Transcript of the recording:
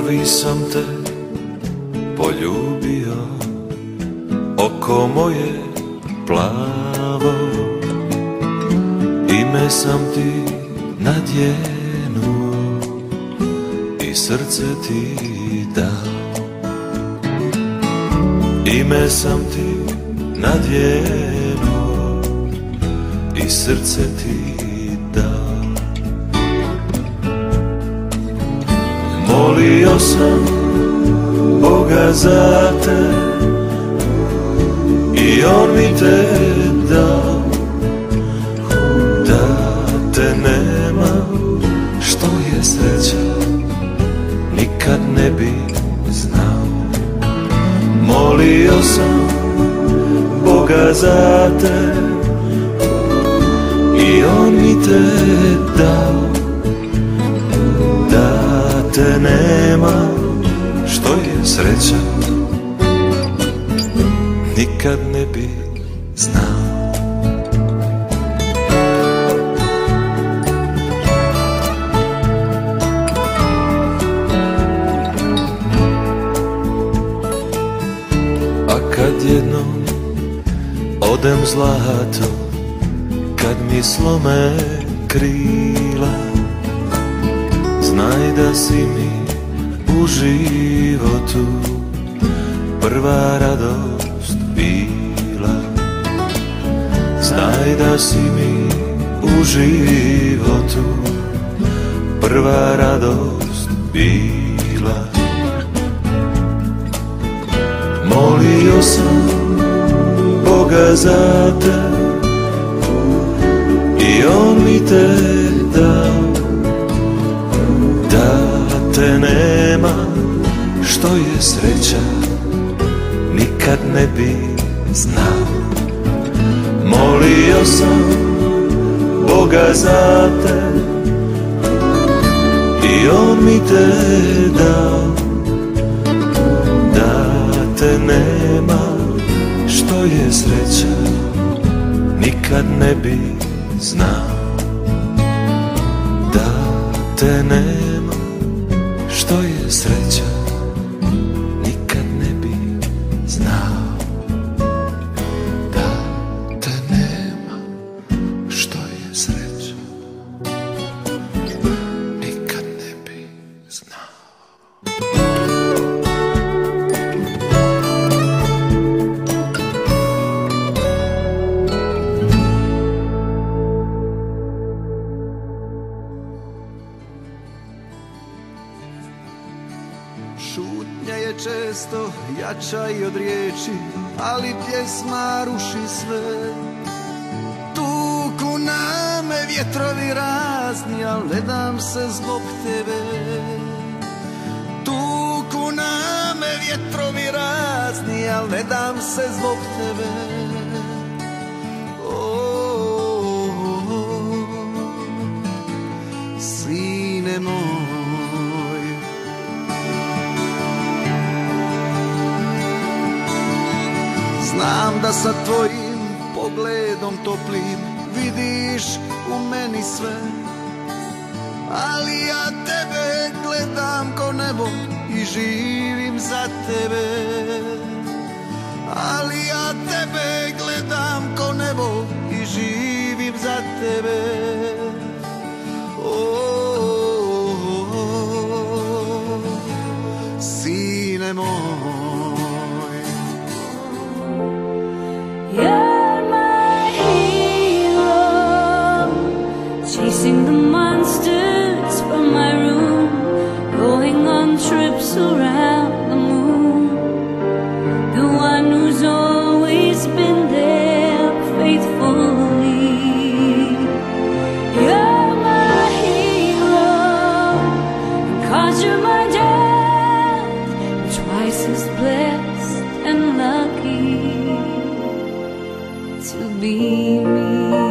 Prvi sam te poljubio, oko moje plavo, ime sam ti nadjenuo i srce ti dao. Ime sam ti nadjenuo i srce ti dao. Molio sam Boga za te i on mi te dao. Da te nema, što je sreća, nikad ne bi znao. Molio sam Boga za te i on mi te dao. Da te nema, što je sreća, nikad ne bi znao. A kad jednom odem zlato, kad mi slome krila, znaj da si mi u životu prva radost bila. Znaj da si mi u životu prva radost bila. Molio sam Boga za te i on mi te dao. Da te nema, što je sreća, nikad ne bi znao. Molio sam Boga za te i on mi te dao. Da te nema, što je sreća, nikad ne bi znao. Da te nema, što je sreća, nikad ne bi znao. Da te nema, što je sreća, nikad ne bi znao. Šutnja je često jača i od riječi, ali pjesma ruši sve. Tuku na me vjetrovi razni, al ne dam se zbog tebe. Tuku na me vjetrovi razni, al ne dam se zbog tebe. Sine moj, znam da sa tvojim pogledom toplim vidiš u meni sve, ali ja tebe gledam ko nebo i živim za tebe. Ali ja tebe gledam ko nebo i živim za tebe. Sine moj, you're my hero, chasing the monsters from my room, going on trips around the moon, the one who's always been there faithfully. You're my hero, 'cause you're my dad, twice as blessed and lucky to be me.